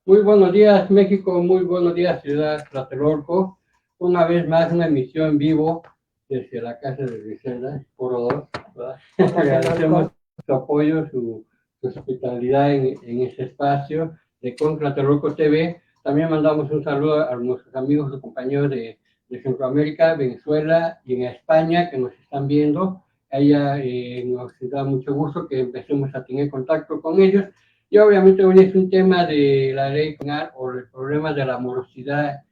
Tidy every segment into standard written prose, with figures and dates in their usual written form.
Muy buenos días, México. Muy buenos días, ciudad Tlatelolco. Una vez más, una emisión en vivo desde la casa de Griselda, Foro 2. Agradecemos su apoyo, su hospitalidad en este espacio de Con Tlatelolco TV. También mandamos un saludo a nuestros amigos y compañeros de Centroamérica, Venezuela y en España que nos están viendo. Ella nos da mucho gusto que empecemos a tener contacto con ellos. Y obviamente hoy es un tema de la ley penal o el problema de la morosidad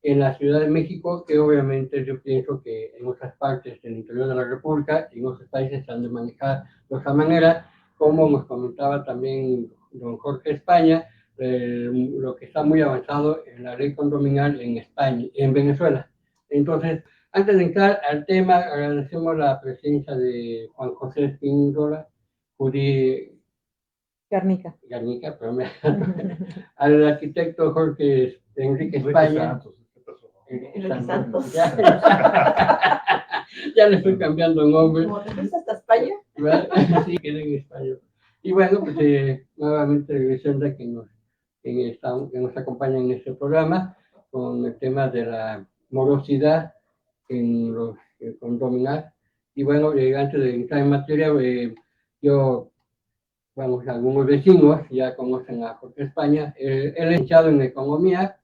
en la Ciudad de México, que obviamente yo pienso que en otras partes del interior de la República y en otros países se han de manejar de otra manera, como nos comentaba también don Jorge España, lo que está muy avanzado en la ley condominial en España, en Venezuela. Entonces, antes de entrar al tema, agradecemos la presencia de Juan José Espíndola, Garnica, pero al arquitecto Jorge Enrique España. Enrique Santos. Ya le estoy cambiando el nombre. ¿Cómo te fuiste hasta España? Sí, quedé en España. Y bueno, pues nuevamente Griselda que nos acompaña en este programa con el tema de la morosidad en los condominal. Y bueno, antes de entrar en materia, yo vamos, algunos vecinos ya conocen a Jorge España. Él es licenciado en economía,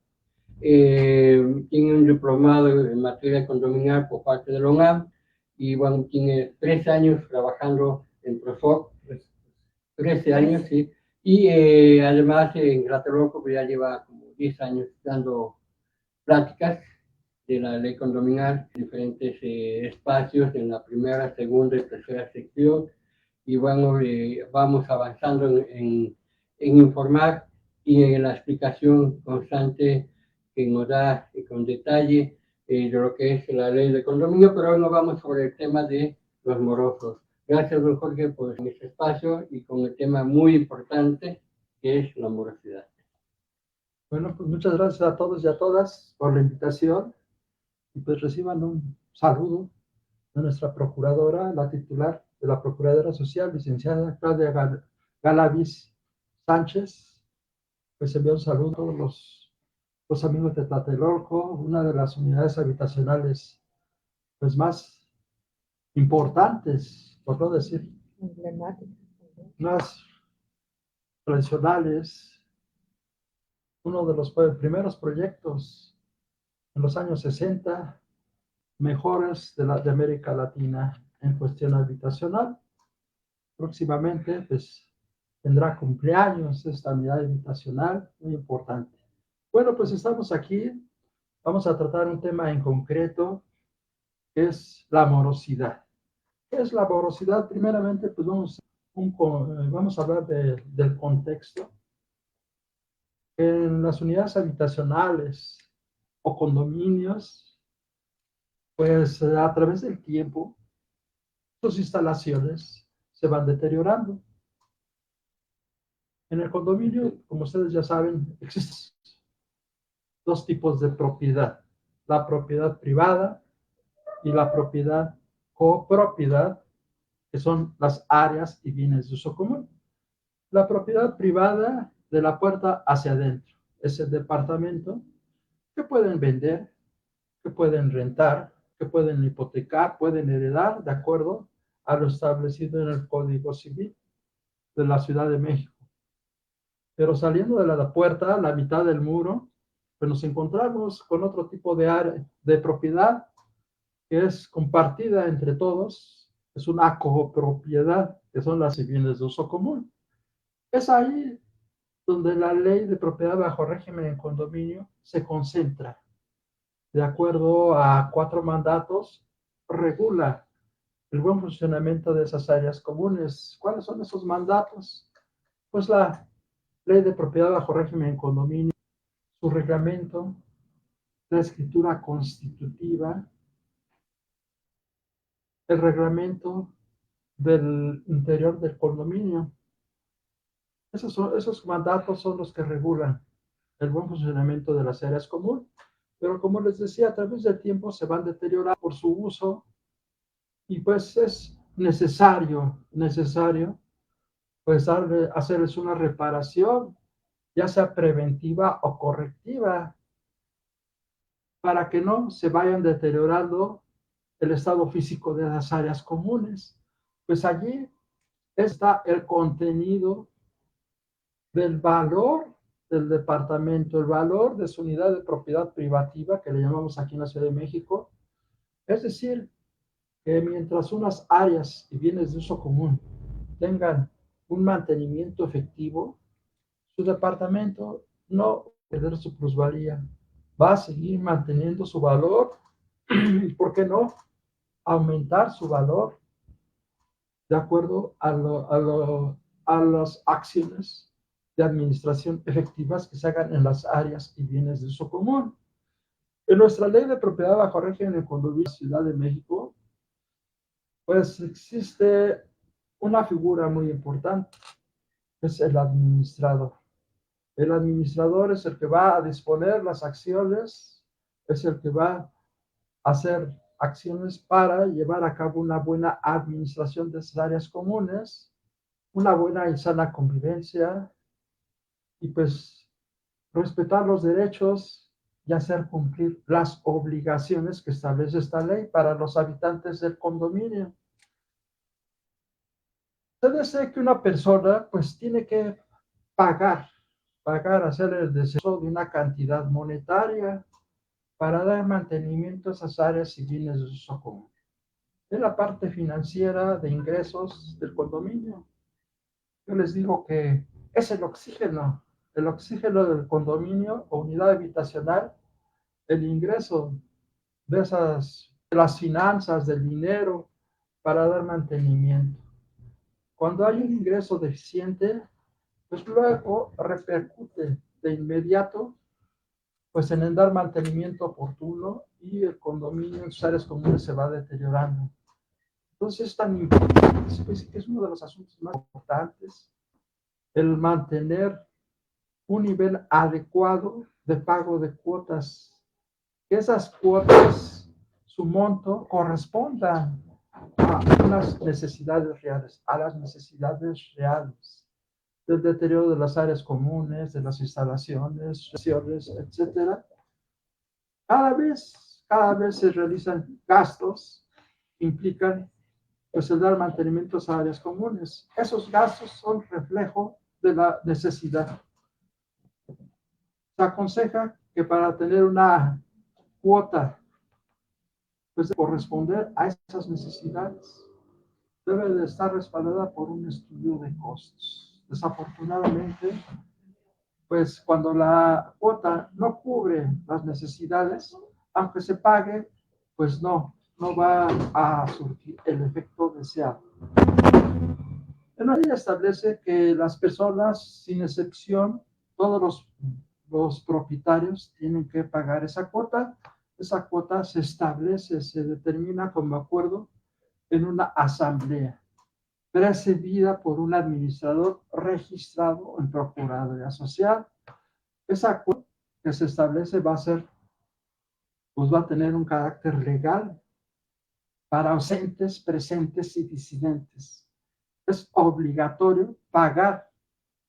tiene un diplomado en materia condominial por parte de la UNAM y bueno, tiene 13 años trabajando en Prosoc, 13 años, sí, y además en Tlatelolco ya lleva como 10 años dando pláticas de la ley condominial en diferentes espacios en la primera, segunda y tercera sección. Y bueno, vamos avanzando en informar y en la explicación constante que nos da con detalle de lo que es la ley de condominio, pero hoy nos vamos sobre el tema de los morosos. Gracias, don Jorge, por este espacio y con el tema muy importante que es la morosidad. Bueno, pues muchas gracias a todos y a todas por la invitación y pues reciban un saludo de nuestra procuradora, la titular de la Procuradora Social, licenciada Claudia Galaviz Sánchez. Pues envío un saludo a todos los amigos de Tlatelolco, una de las unidades habitacionales pues más importantes, por no decir más tradicionales, uno de los primeros proyectos en los años 60 mejores de América Latina en cuestión habitacional. Próximamente pues tendrá cumpleaños esta unidad habitacional muy importante. Bueno, pues estamos aquí, vamos a tratar un tema en concreto que es la morosidad. ¿Qué es la morosidad? Primeramente pues vamos a hablar del contexto. En las unidades habitacionales o condominios, pues a través del tiempo, sus instalaciones se van deteriorando. En el condominio, como ustedes ya saben, existen dos tipos de propiedad: la propiedad privada y la propiedad copropiedad, que son las áreas y bienes de uso común. La propiedad privada, de la puerta hacia adentro, es el departamento que pueden vender, que pueden rentar, que pueden hipotecar, pueden heredar de acuerdo a lo establecido en el Código Civil de la Ciudad de México. Pero saliendo de la puerta, la mitad del muro, pues nos encontramos con otro tipo de área, de propiedad que es compartida entre todos, es una copropiedad, que son las bienes de uso común. Es ahí donde la ley de propiedad bajo régimen en condominio se concentra. De acuerdo a 4 mandatos, regula el buen funcionamiento de esas áreas comunes. ¿Cuáles son esos mandatos? Pues la ley de propiedad bajo régimen en condominio, su reglamento, la escritura constitutiva, el reglamento del interior del condominio. Esos mandatos son los que regulan el buen funcionamiento de las áreas comunes. Pero como les decía, a través del tiempo se van deteriorando por su uso y pues es necesario pues hacerles una reparación ya sea preventiva o correctiva, para que no se vayan deteriorando el estado físico de las áreas comunes. Pues allí está el contenido del valor del departamento, el valor de su unidad de propiedad privativa, que le llamamos aquí en la Ciudad de México. Es decir, que mientras unas áreas y bienes de uso común tengan un mantenimiento efectivo, su departamento no va a perder su plusvalía, va a seguir manteniendo su valor y, ¿por qué no?, aumentar su valor de acuerdo a las acciones de administración efectivas que se hagan en las áreas y bienes de uso común. En nuestra ley de propiedad bajo régimen de condominio de la Ciudad de México, pues existe una figura muy importante, es el administrador. El administrador es el que va a disponer las acciones, es el que va a hacer acciones para llevar a cabo una buena administración de esas áreas comunes, una buena y sana convivencia y pues respetar los derechos y hacer cumplir las obligaciones que establece esta ley para los habitantes del condominio. Se dice que una persona pues tiene que pagar, hacer el desembolso de una cantidad monetaria para dar mantenimiento a esas áreas y bienes de uso común. Es la parte financiera de ingresos del condominio. Yo les digo que es el oxígeno del condominio o unidad habitacional, el ingreso de de las finanzas, del dinero para dar mantenimiento. Cuando hay un ingreso deficiente, pues luego repercute de inmediato pues en el dar mantenimiento oportuno y el condominio en sus áreas comunes se va deteriorando. Entonces es tan importante, pues, es uno de los asuntos más importantes, el mantener un nivel adecuado de pago de cuotas, que esas cuotas, su monto, correspondan a las necesidades reales, del deterioro de las áreas comunes, de las instalaciones, etcétera. Cada vez se realizan gastos que implican pues el dar mantenimiento a áreas comunes. Esos gastos son reflejo de la necesidad. Se aconseja que para tener una cuota pues de corresponder a esas necesidades debe de estar respaldada por un estudio de costos. Desafortunadamente, pues cuando la cuota no cubre las necesidades, aunque se pague, pues no va a surtir el efecto deseado. La ley establece que las personas, sin excepción, todos los propietarios tienen que pagar esa cuota. Esa cuota se establece, se determina como acuerdo en una asamblea precedida por un administrador registrado en Procuraduría Social. Esa acuerdo que se establece va a tener un carácter legal para ausentes, presentes y disidentes. Es obligatorio pagar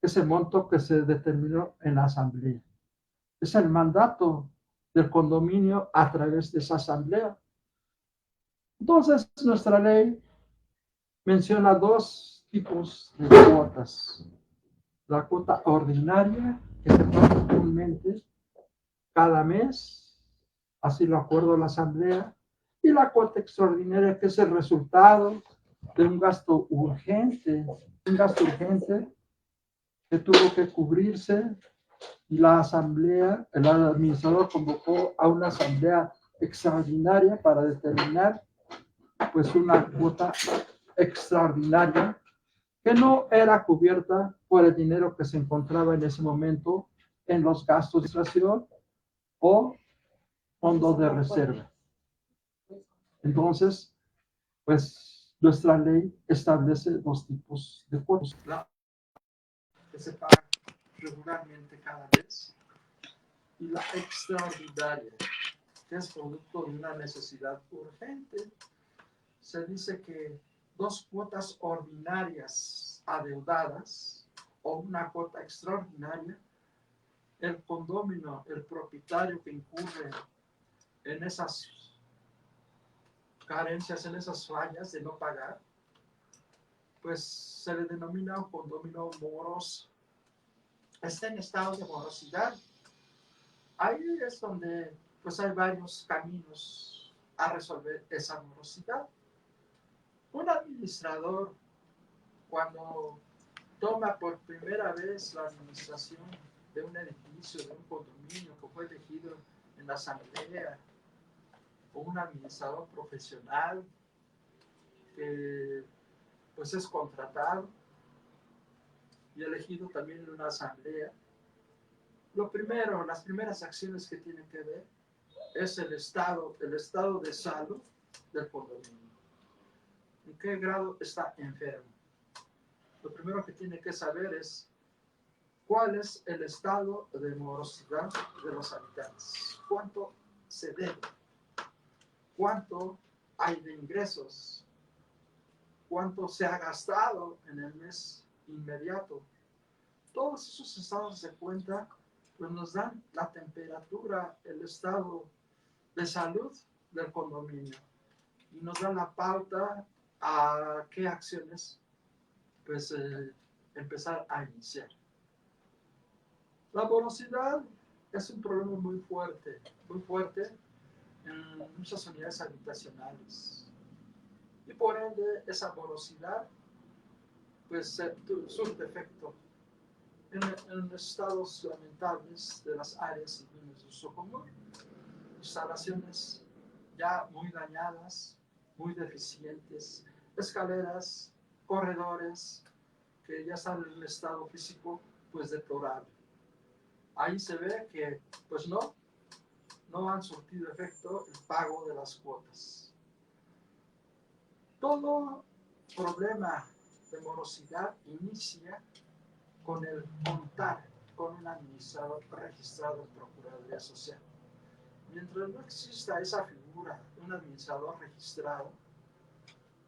ese monto que se determinó en la asamblea. Es el mandato del condominio a través de esa asamblea. Entonces, nuestra ley menciona dos tipos de cuotas. La cuota ordinaria, que se paga comúnmente cada mes, así lo acordó la asamblea, y la cuota extraordinaria, que es el resultado de un gasto urgente que tuvo que cubrirse, y la asamblea, el administrador convocó a una asamblea extraordinaria para determinar pues una cuota extraordinaria que no era cubierta por el dinero que se encontraba en ese momento en los gastos de administración o fondo de reserva. Entonces, pues nuestra ley establece dos tipos de cuotas. La que se paga regularmente cada vez y la extraordinaria, que es producto de una necesidad urgente. Se dice que dos cuotas ordinarias adeudadas o una cuota extraordinaria el condómino, el propietario que incurre en esas carencias, en esas fallas de no pagar, pues se le denomina un condominio moroso. Está en estado de morosidad. Ahí es donde pues hay varios caminos a resolver esa morosidad. Un administrador, cuando toma por primera vez la administración de un edificio, de un condominio que fue elegido en la asamblea, o un administrador profesional que pues es contratado y elegido también en una asamblea, lo primero, las primeras acciones que tiene que ver es el estado de salud del condominio. ¿En qué grado está enfermo? Lo primero que tiene que saber es cuál es el estado de morosidad de los habitantes, cuánto se debe, cuánto hay de ingresos, cuánto se ha gastado en el mes inmediato. Todos esos estados de cuenta pues nos dan la temperatura, el estado de salud del condominio y nos dan la pauta a qué acciones pues empezar a iniciar. La morosidad es un problema muy fuerte en muchas unidades habitacionales y por ende esa morosidad pues surte efecto en estados lamentables de las áreas y bienes de uso común, instalaciones ya muy dañadas, muy deficientes, escaleras, corredores que ya están en un estado físico pues deplorable. Ahí se ve que pues no han surtido efecto el pago de las cuotas. Todo problema de morosidad inicia con el contar con un administrador registrado en Procuraduría Social. Mientras no exista esa figura de un administrador registrado,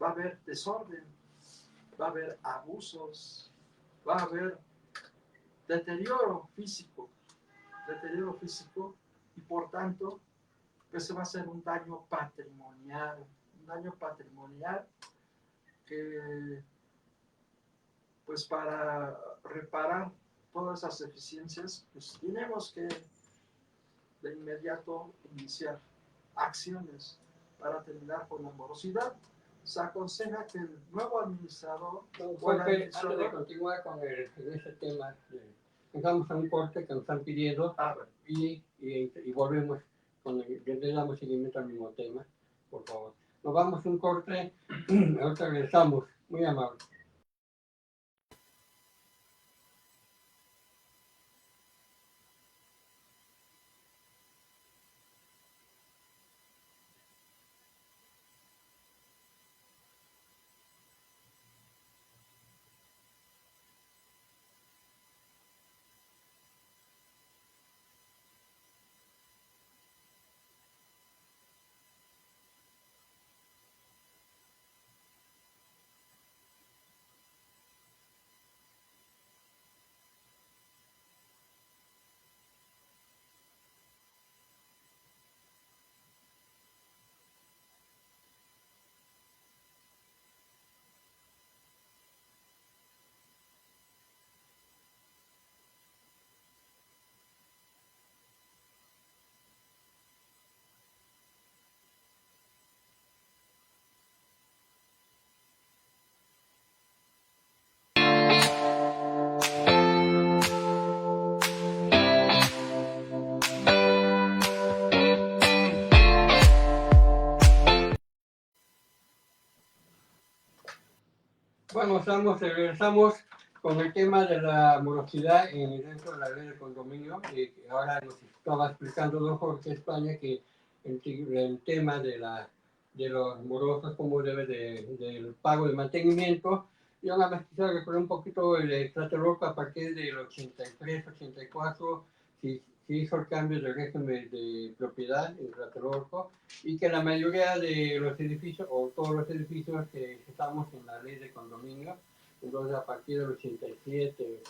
va a haber desorden, va a haber abusos, va a haber deterioro físico y por tanto pues se va a hacer un daño patrimonial que pues para reparar todas esas deficiencias pues tenemos que de inmediato iniciar acciones para terminar con la morosidad. Se aconseja que el nuevo administrador antes de continuar con ese tema, dejamos a un corte que nos están pidiendo y volvemos le damos seguimiento al mismo tema, por favor. Nos vamos a un corte, ahorita regresamos, muy amable. Bueno, regresamos con el tema de la morosidad dentro de la ley de condominio. Ahora nos estaba explicando don Jorge España que el tema de los morosos, cómo debe del pago de mantenimiento. Yo nada más quisiera recordar un poquito el Tlatelolco a partir del 83, 84, si hizo el cambio de régimen de propiedad en Tlatelolco, y que la mayoría de los edificios, o todos los edificios que estamos en la ley de condominio, entonces a partir del 87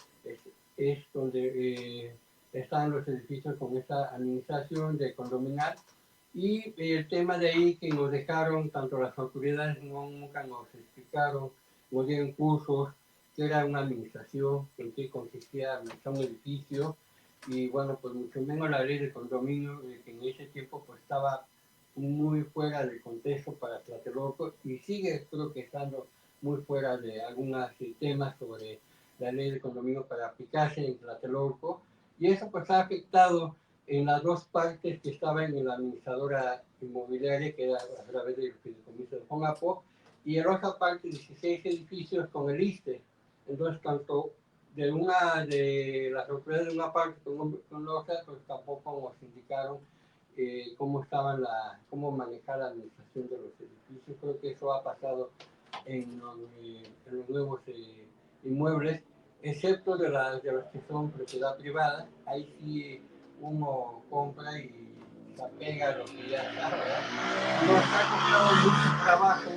es donde están los edificios con esta administración de condominal. Y el tema de ahí que nos dejaron, tanto las autoridades nunca nos explicaron, nos dieron cursos, que era una administración, en qué consistía administrar un edificio, y bueno, pues mucho menos la ley de condominio, que en ese tiempo pues estaba muy fuera del contexto para Tlatelolco, y sigue creo que estando muy fuera de algunos temas sobre la ley de condominio para aplicarse en Tlatelolco, y eso pues ha afectado en las dos partes que estaban en la administradora inmobiliaria, que era a través del fideicomiso de Fonapo, y en otra parte 16 edificios con el ISSSTE. Entonces, tanto de las autoridades de una parte con la otra, pues tampoco nos indicaron cómo manejar la administración de los edificios. Creo que eso ha pasado en los nuevos inmuebles, excepto de los que son propiedad privada. Ahí sí uno compra y se apega a lo que ya está, ¿verdad? Nos ha costado mucho trabajo,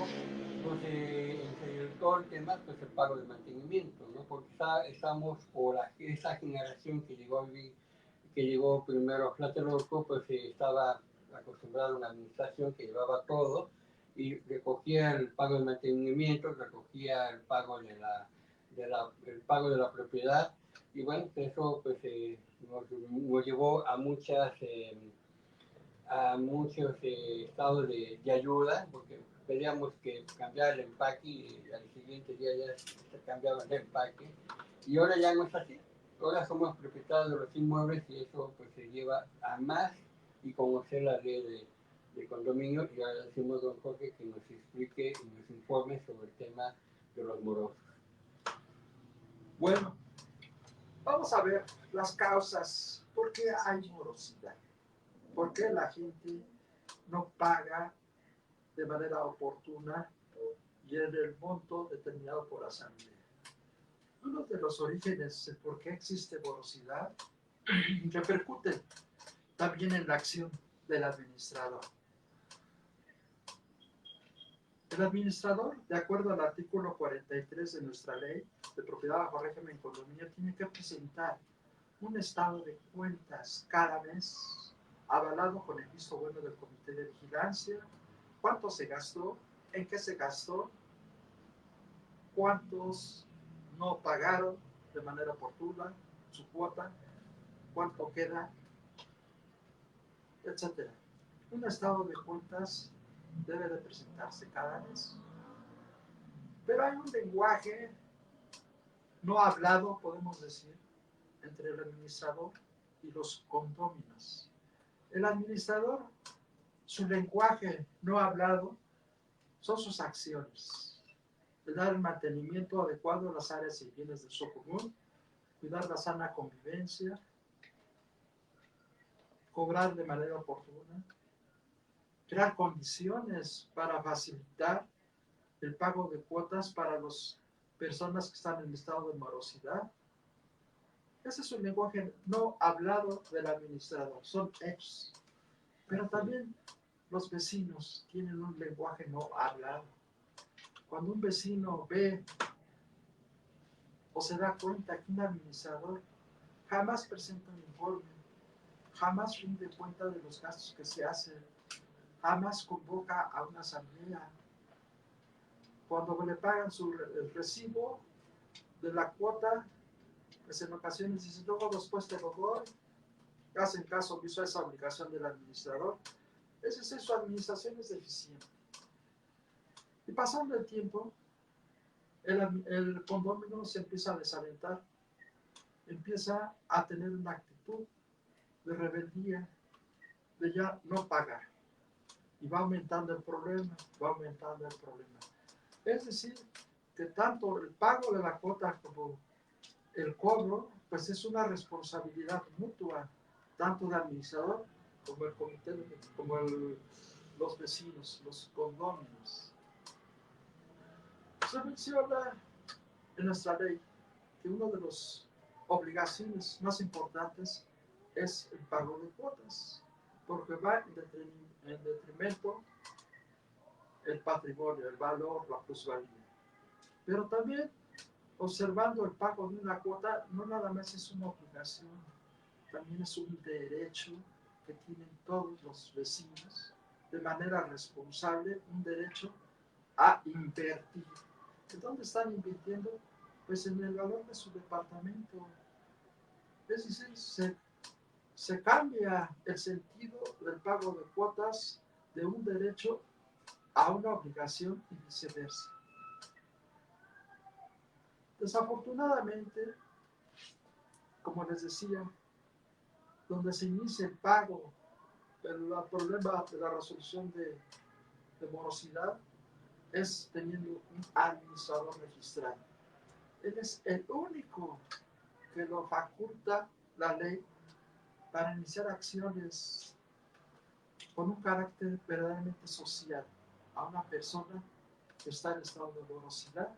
pues, entre todo el tema, pues el pago de mantenimiento, ¿no? Porque estamos, por esa generación que llegó a vivir, que llegó primero a Tlatelolco, pues estaba acostumbrado a una administración que llevaba todo y recogía el pago de mantenimiento, recogía el pago el pago de la propiedad, y bueno, eso pues nos llevó a muchos estados de ayuda, porque pedíamos que cambiara el empaque y al siguiente día ya se cambiaba el empaque, y ahora ya no es así. Ahora somos propietarios de los inmuebles y eso pues se lleva a más y conocer la ley de condominio, y ahora decimos don Jorge que nos explique y nos informe sobre el tema de los morosos. Bueno, vamos a ver las causas. ¿Por qué hay morosidad? ¿Por qué la gente no paga de manera oportuna y en el monto determinado por asamblea? Uno de los orígenes de por qué existe morosidad repercute también en la acción del administrador. El administrador, de acuerdo al artículo 43 de nuestra ley de propiedad bajo régimen condominio, tiene que presentar un estado de cuentas cada mes, avalado con el visto bueno del comité de vigilancia, cuánto se gastó, en qué se gastó, cuántos no pagaron de manera oportuna su cuota, cuánto queda, etc. Un estado de cuentas debe de presentarse cada mes. Pero hay un lenguaje no hablado, podemos decir, entre el administrador y los condóminos. El administrador, su lenguaje no hablado son sus acciones, de dar el mantenimiento adecuado a las áreas y bienes del uso común, cuidar la sana convivencia, cobrar de manera oportuna, crear condiciones para facilitar el pago de cuotas para las personas que están en estado de morosidad. Ese es un lenguaje no hablado del administrador, son hechos. Pero también los vecinos tienen un lenguaje no hablado. Cuando un vecino ve o se da cuenta que un administrador jamás presenta un informe, jamás rinde cuenta de los gastos que se hacen, jamás convoca a una asamblea, cuando le pagan el recibo de la cuota, pues en ocasiones dicen, luego después te lo doy, hacen caso omiso a esa obligación del administrador. Es decir, su administración es deficiente. Y pasando el tiempo, el condominio se empieza a desalentar, empieza a tener una actitud de rebeldía, de ya no pagar. Y va aumentando el problema, va aumentando el problema. Es decir, que tanto el pago de la cuota como el cobro, pues es una responsabilidad mutua, tanto del administrador como el comité, como los vecinos, los condóminos. Se menciona en nuestra ley que una de las obligaciones más importantes es el pago de cuotas, porque va en detrimento el patrimonio, el valor, la plusvalía. Pero también observando el pago de una cuota, no nada más es una obligación, también es un derecho que tienen todos los vecinos de manera responsable, un derecho a invertir. ¿En dónde están invirtiendo? Pues en el valor de su departamento. Es decir, se cambia el sentido del pago de cuotas de un derecho a una obligación y viceversa. Desafortunadamente, como les decía, donde se inicia el pago, el problema de la resolución de morosidad es teniendo un administrador registrado. Él es el único que lo faculta la ley para iniciar acciones con un carácter verdaderamente social a una persona que está en estado de morosidad.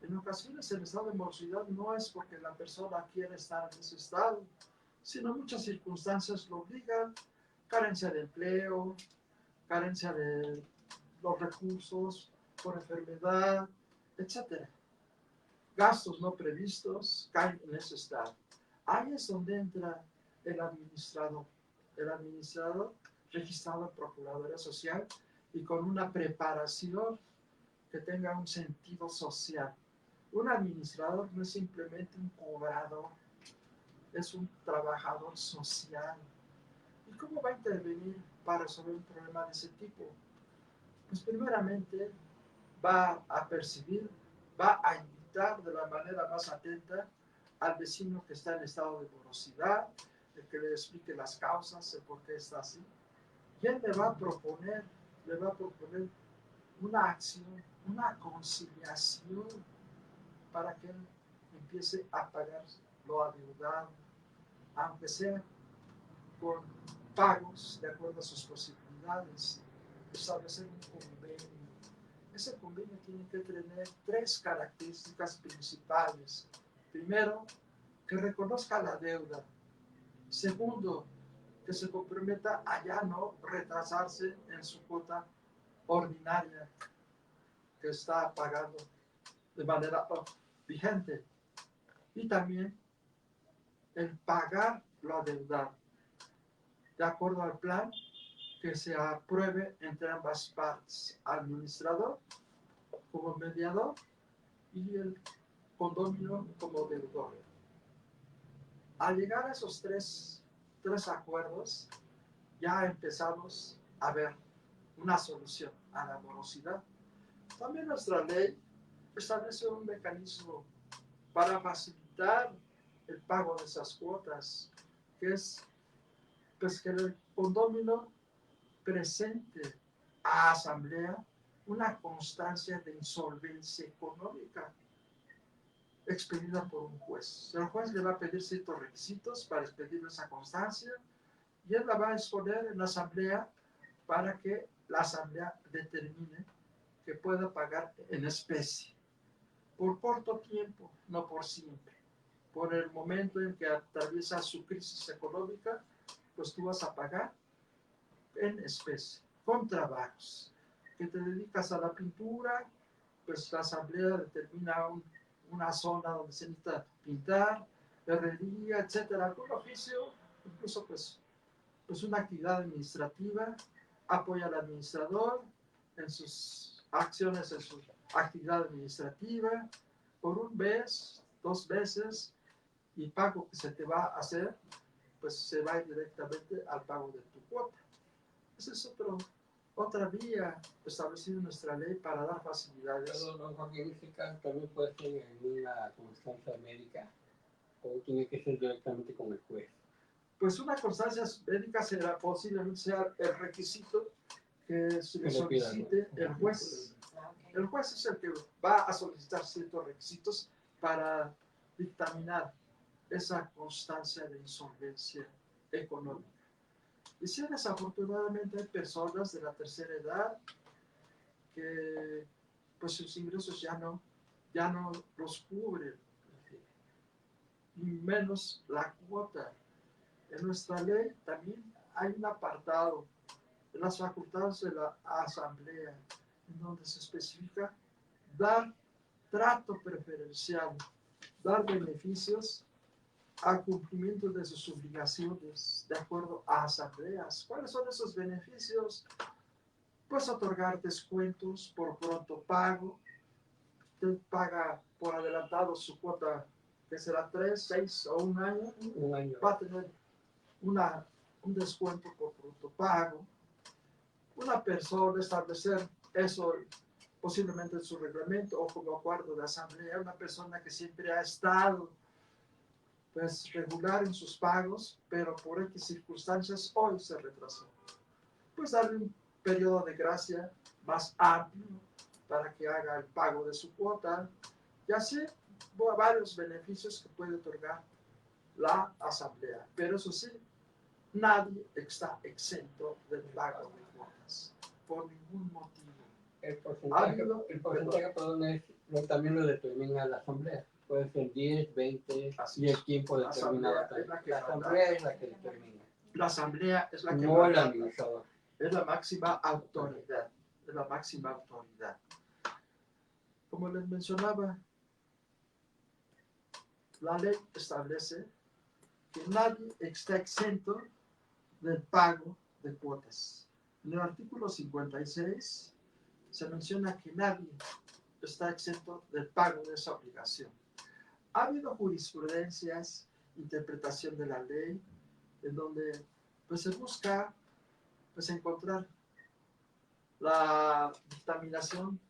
En ocasiones el estado de morosidad no es porque la persona quiere estar en ese estado, sino muchas circunstancias lo obligan, carencia de empleo, carencia de los recursos por enfermedad, etc. Gastos no previstos caen en ese estado. Ahí es donde entra el administrador registrado en Procuraduría Social y con una preparación que tenga un sentido social. Un administrador no es simplemente un cobrador, es un trabajador social. ¿Y cómo va a intervenir para resolver un problema de ese tipo? Pues primeramente va a percibir, va a invitar de la manera más atenta al vecino que está en estado de morosidad, el que le explique las causas, el por qué está así. Y él le va a proponer una acción, una conciliación para que él empiece a pagar lo adeudado, aunque sea con pagos de acuerdo a sus posibilidades, establecer un convenio. Ese convenio tiene que tener 3 características principales. Primero, que reconozca la deuda. Segundo, que se comprometa a ya no retrasarse en su cuota ordinaria que está pagando de manera vigente. Y también el pagar lo adeudado, de acuerdo al plan que se apruebe entre ambas partes, administrador como mediador y el condominio como deudor. Al llegar a esos tres acuerdos, ya empezamos a ver una solución a la morosidad. También nuestra ley establece un mecanismo para facilitar el pago de esas cuotas, que es pues, que el condominio presente a asamblea una constancia de insolvencia económica expedida por un juez. El juez le va a pedir ciertos requisitos para expedir esa constancia y él la va a exponer en la asamblea para que la asamblea determine que pueda pagar en especie, por corto tiempo, no por siempre. Por el momento en que atraviesa su crisis económica, pues tú vas a pagar en especie, con trabajos. Que te dedicas a la pintura, pues la asamblea determina una zona donde se necesita pintar, herrería, etcétera, algún oficio, incluso pues una actividad administrativa, apoya al administrador en sus acciones, en su actividad administrativa, por un mes, 2 veces, y pago que se te va a hacer, pues se va directamente al pago de tu cuota. Esa es otra vía establecida en nuestra ley para dar facilidades. Pero, don Joaquín, en este caso también puede ser en una constancia médica o tiene que ser directamente con el juez. Pues una constancia médica será posiblemente sea el requisito que se le solicite el juez. El juez es el que va a solicitar ciertos requisitos para dictaminar esa constancia de insolvencia económica. Y si desafortunadamente hay personas de la tercera edad que pues sus ingresos ya no los cubren, y menos la cuota. En nuestra ley también hay un apartado de las facultades de la asamblea en donde se especifica dar trato preferencial, dar beneficios al cumplimiento de sus obligaciones de acuerdo a asambleas. ¿Cuáles son esos beneficios? Pues otorgar descuentos por pronto pago. Usted paga por adelantado su cuota, que será 3, 6 o un año. Un año. Va a tener un descuento por pronto pago. Una persona establecer eso posiblemente en su reglamento o como acuerdo de asamblea, una persona que siempre ha estado pues regular en sus pagos, pero por X circunstancias hoy se retrasó. Pues darle un periodo de gracia más amplio para que haga el pago de su cuota y así varios beneficios que puede otorgar la asamblea. Pero eso sí, nadie está exento del pago de cuotas por ningún motivo. El porcentaje, también lo determina la asamblea. Puede ser 10, 20 y el tiempo determinado también. La asamblea es la que determina. La asamblea es la que no el administrador. Es la máxima autoridad. Es la máxima autoridad. Como les mencionaba, la ley establece que nadie está exento del pago de cuotas. En el artículo 56 se menciona que nadie está exento del pago de esa obligación. Ha habido jurisprudencias, interpretación de la ley, en donde pues, se busca pues, encontrar la dictaminación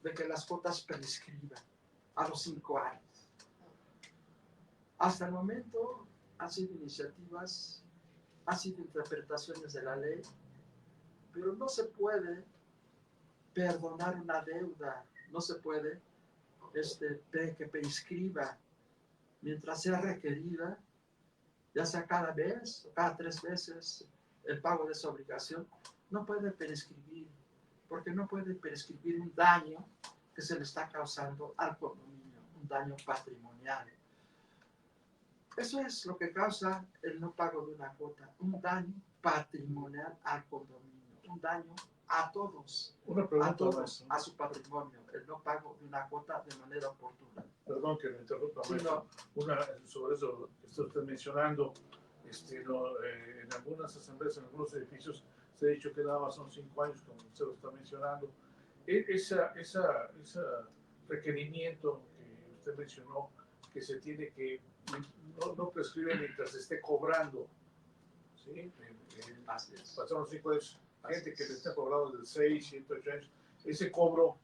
de que las cuotas prescriban a los 5 años. Hasta el momento han sido iniciativas, han sido interpretaciones de la ley, pero no se puede perdonar una deuda, no se puede que prescriba mientras sea requerida, ya sea cada mes o cada 3 veces el pago de esa obligación, no puede prescribir, porque no puede prescribir un daño que se le está causando al condominio, un daño patrimonial. Eso es lo que causa el no pago de una cuota, un daño patrimonial al condominio, un daño a todos, a su patrimonio, el no pago de una cuota de manera oportuna. Perdón que me interrumpa, sí, no. Sobre eso que está usted mencionando, en algunas asambleas, en algunos edificios, se ha dicho que nada más son 5 años, como usted lo está mencionando. Ese requerimiento que usted mencionó, que se tiene que, no prescribe mientras se esté cobrando, ¿sí? Pasaron 5 años, gente que le está cobrando de 6, 7, 8 años, ¿ese cobro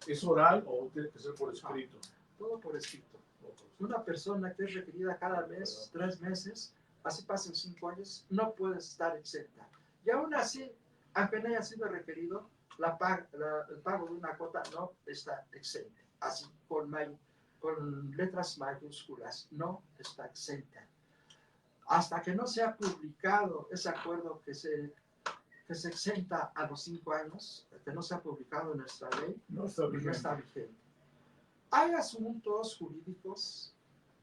es oral o tiene que ser por escrito? Todo por escrito. Una persona que es requerida cada mes, 3 meses, así pasan 5 años, no puede estar exenta. Y aún así, aunque no haya sido requerido, el pago de una cuota no está exenta. Así, con letras mayúsculas, no está exenta. Hasta que no sea publicado ese acuerdo que se exenta a los 5 años, que no se ha publicado en nuestra ley, no está vigente. Hay asuntos jurídicos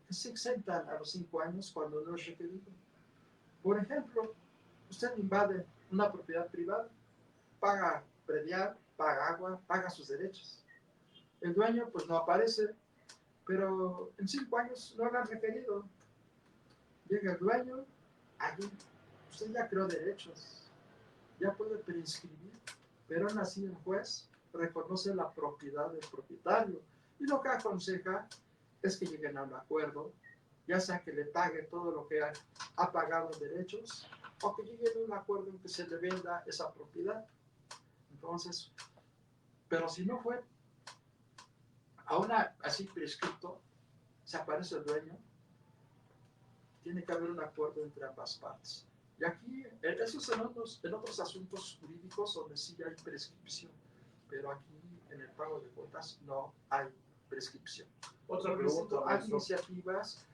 que se exentan a los 5 años cuando no es requerido. Por ejemplo, usted invade una propiedad privada, paga predial, paga agua, paga sus derechos. El dueño pues no aparece, pero en 5 años no lo han requerido. Llega el dueño, allí usted ya creó derechos, ya puede prescribir, pero aún así el juez reconoce la propiedad del propietario y lo que aconseja es que lleguen a un acuerdo, ya sea que le pague todo lo que ha pagado en derechos o que lleguen a un acuerdo en que se le venda esa propiedad. Entonces, pero si no fue aún así prescrito, se aparece el dueño, tiene que haber un acuerdo entre ambas partes. Y aquí, eso es en otros asuntos jurídicos donde sí hay prescripción, pero aquí en el pago de cuotas no hay prescripción. Otra pregunta, hay iniciativas,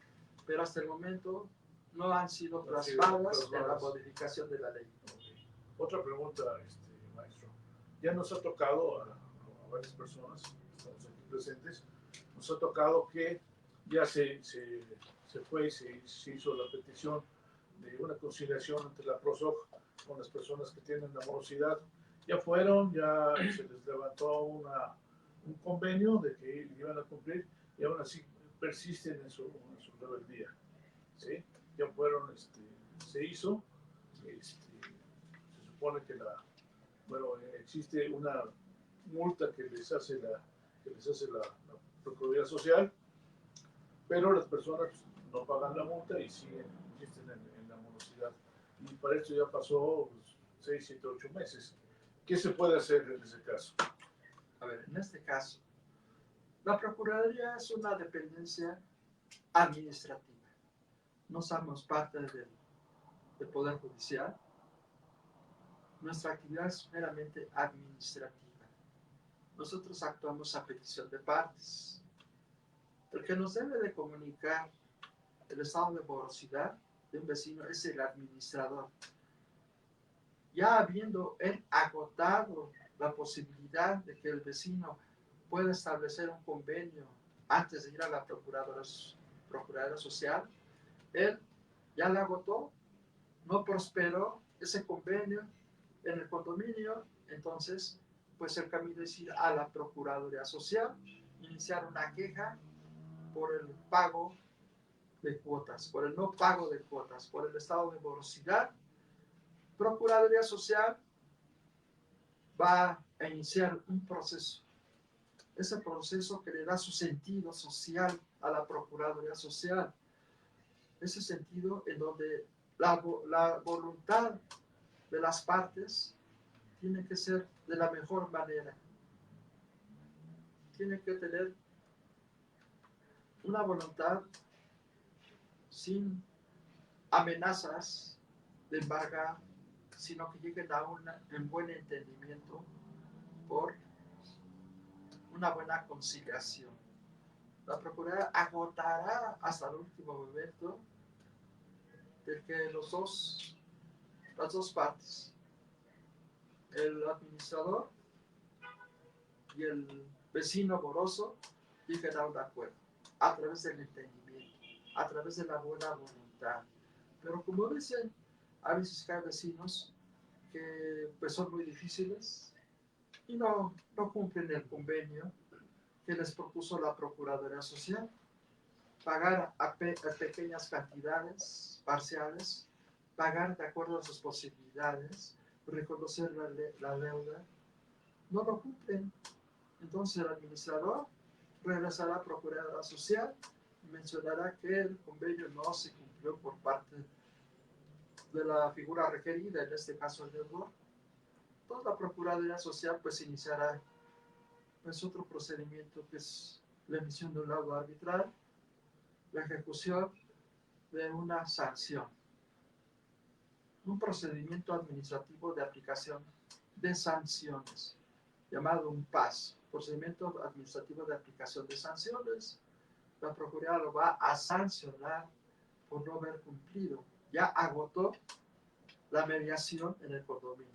pero hasta el momento no han sido plasmadas en la modificación de la ley. Okay. Otra pregunta, maestro. Ya nos ha tocado a varias personas que estamos aquí presentes, nos ha tocado que ya se fue y se hizo la petición de una conciliación entre la PROSOC con las personas que tienen la morosidad. Ya fueron, ya se les levantó un convenio de que iban a cumplir y aún así persisten en su rebeldía. ¿sí? Ya fueron, se hizo, se supone que existe una multa que les hace la Procuraduría Social, pero las personas no pagan la multa y insisten en la morosidad. Y para esto ya pasó 6, 7, 8 meses. ¿Qué se puede hacer en ese caso? A ver, en este caso, la Procuraduría es una dependencia administrativa. No somos parte del Poder Judicial. Nuestra actividad es meramente administrativa. Nosotros actuamos a petición de partes. El que nos debe de comunicar el estado de morosidad de un vecino es el administrador. Ya habiendo él agotado la posibilidad de que el vecino pueda establecer un convenio antes de ir a la Procuraduría Social, él ya le agotó, no prosperó ese convenio en el condominio, entonces pues el camino es ir a la Procuraduría Social, iniciar una queja por el pago de cuotas, por el no pago de cuotas, por el estado de morosidad. Procuraduría Social va a iniciar un proceso. Ese proceso que le da su sentido social a la Procuraduría Social. Ese sentido en donde la voluntad de las partes tiene que ser de la mejor manera. Tiene que tener una voluntad sin amenazas de embargar, sino que lleguen a un buen entendimiento por una buena conciliación. La Procuraduría agotará hasta el último momento de que las dos partes, el administrador y el vecino moroso, lleguen a un acuerdo a través del entendimiento, a través de la buena voluntad. Pero como dicen, a veces hay vecinos que pues son muy difíciles y no cumplen el convenio que les propuso la Procuraduría Social. Pagar a pequeñas cantidades parciales, pagar de acuerdo a sus posibilidades, reconocer la deuda, no lo cumplen. Entonces el administrador regresará a la Procuraduría Social y mencionará que el convenio no se cumplió por parte de la figura requerida, en este caso el deudor. Entonces la Procuraduría Social pues iniciará pues otro procedimiento que es la emisión de un laudo arbitral, la ejecución de una sanción, un procedimiento administrativo de aplicación de sanciones, llamado un PAS, procedimiento administrativo de aplicación de sanciones. La Procuraduría lo va a sancionar por no haber cumplido. Ya agotó la mediación en el condominio,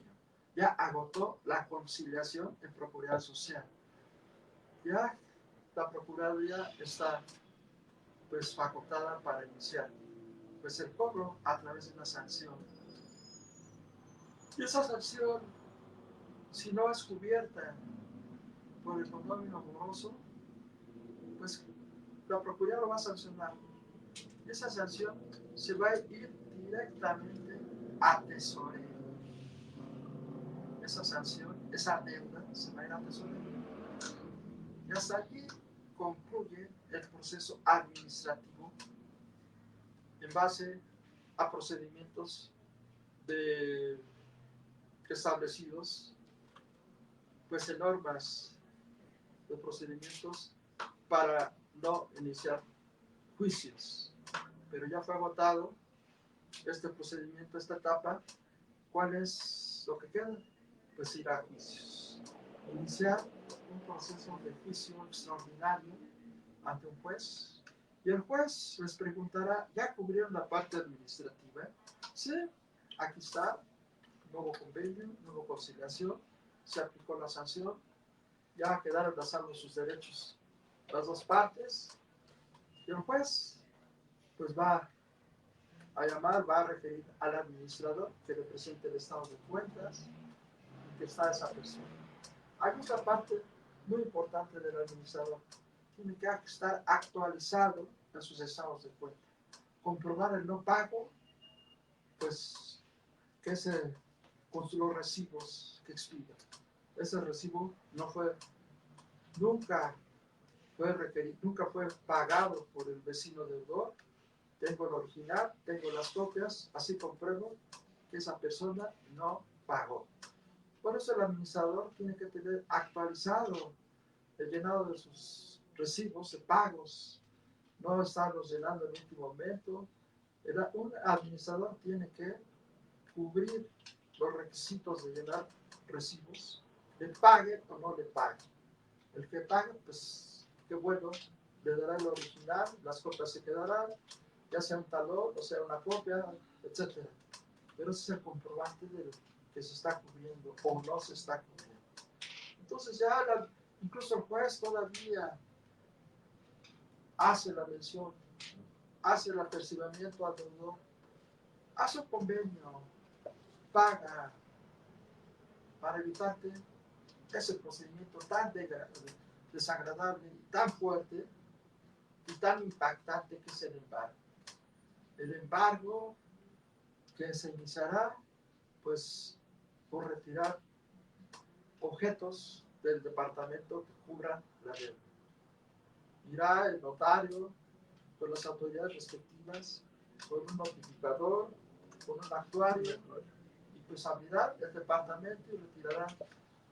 ya agotó la conciliación en Procuraduría Social. Ya la Procuraduría está pues facultada para iniciar pues el cobro a través de una sanción. Y esa sanción, si no es cubierta por el condominio moroso, pues la Procuraduría lo va a sancionar. Y esa sanción se va a ir directamente a tesorero. Esa sanción, esa deuda, se va a ir a tesorero. Y hasta aquí concluye el proceso administrativo en base a procedimientos establecidos pues en normas de procedimientos para no iniciar juicios. Pero ya fue agotado este procedimiento, esta etapa. ¿Cuál es lo que queda? Pues ir a juicios. Iniciar un proceso de juicio extraordinario ante un juez. Y el juez les preguntará, ¿ya cubrieron la parte administrativa? Sí, aquí está, nuevo convenio, nueva conciliación, se aplicó la sanción, ya quedaron a salvo sus derechos las dos partes. Y el juez pues va a llamar, va a referir al administrador que represente el estado de cuentas y que está esa persona. Hay otra parte muy importante del administrador. Tiene que estar actualizado en sus estados de cuenta. comprobar el no pago, pues que con los recibos que expidan. Ese recibo nunca fue requerido, nunca fue pagado por el vecino deudor. Tengo el original, tengo las copias, así compruebo que esa persona no pagó. Por eso el administrador tiene que tener actualizado el llenado de sus recibos de pagos, no estarlos llenando en el último momento. Un administrador tiene que cubrir los requisitos de llenar recibos, le pague o no le pague. El que pague, pues qué bueno, le dará el original, las copias se quedarán, ya sea un talón, o sea una copia, etc. Pero ese es el comprobante de que se está cubriendo o no se está cubriendo. Entonces ya incluso el juez todavía hace la mención, hace el apercibimiento al deudor, hace un convenio, paga, para evitarte ese procedimiento tan desagradable y tan fuerte y tan impactante que es el embargo. El embargo que se iniciará, pues, por retirar objetos del departamento que cubran la deuda. Irá el notario con las autoridades respectivas, con un notificador, con un actuario, y pues abrirá el departamento y retirará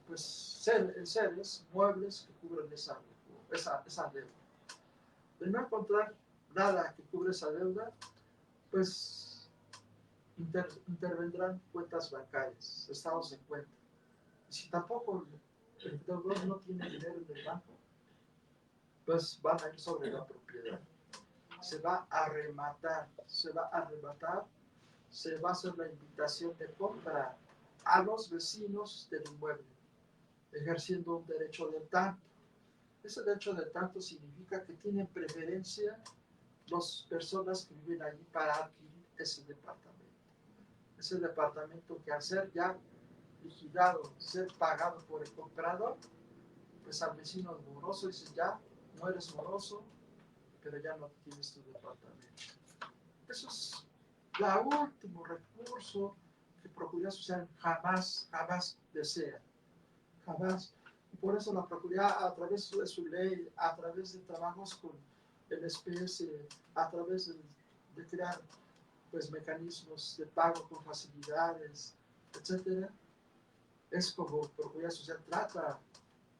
pues seres, muebles que cubren esa deuda. De no encontrar nada que cubra esa deuda, pues intervendrán cuentas bancarias, estados de cuenta. Y si tampoco el deudor no tiene dinero en el banco, pues van a ir sobre la propiedad. Se va a arrebatar, se va a hacer la invitación de compra a los vecinos del inmueble, ejerciendo un derecho de tanto. Ese derecho de tanto significa que tienen preferencia las personas que viven allí para adquirir ese departamento. Ese departamento que al ser ya vigilado, ser pagado por el comprador, pues al vecino moroso dice, ya no eres moroso, pero ya no tienes tu departamento. Eso es el último recurso que Procuraduría Social jamás desea. Jamás. Y por eso la Procuraduría, a través de su ley, a través de trabajos con el SPS, a través de crear pues, mecanismos de pago con facilidades, etc., es como Procuraduría Social trata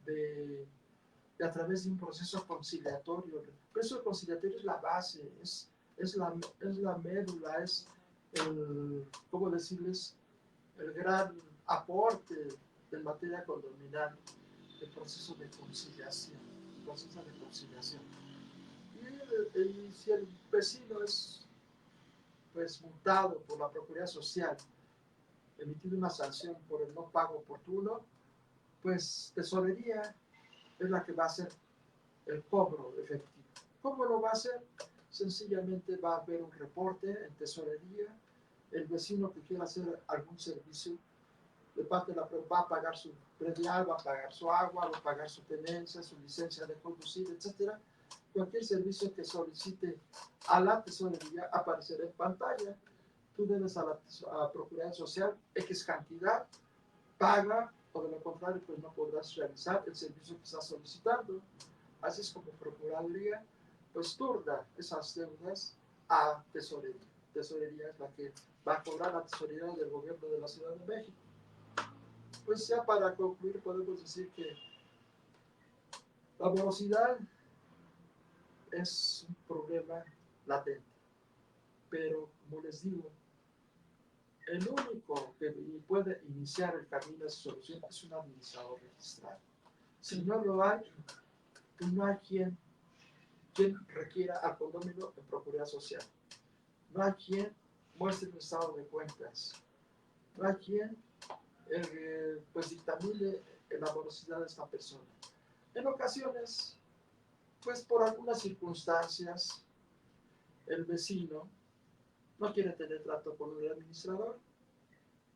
de a través de un proceso conciliatorio. El proceso conciliatorio es la base, es la médula, es ¿cómo decirles? El gran aporte de materia condominal, el proceso de conciliación. Y si el vecino es pues multado por la Procuraduría Social, emitido una sanción por el no pago oportuno, pues tesorería es la que va a hacer el cobro efectivo. ¿Cómo lo va a hacer? Sencillamente va a haber un reporte en tesorería, el vecino que quiera hacer algún servicio de parte de la va a pagar su predial, va a pagar su agua, va a pagar su tenencia, su licencia de conducir, etc. Cualquier servicio que solicite a la tesorería aparecerá en pantalla. Tú debes a la Procuraduría Social X cantidad, paga, o de lo contrario, pues no podrás realizar el servicio que estás solicitando. Así es como Procuraduría pues turna esas deudas a tesorería. Tesorería es la que va a cobrar la tesorería del gobierno de la Ciudad de México. Pues ya para concluir podemos decir que la morosidad es un problema latente, pero como les digo, el único que puede iniciar el camino de su solución es un administrador registrado. Si no lo hay, no hay quien requiera al condominio en Procuraduría Social. No hay quien muestre un estado de cuentas. No hay quien pues dictamine la morosidad de esta persona. En ocasiones, pues por algunas circunstancias, el vecino no quiere tener trato con el administrador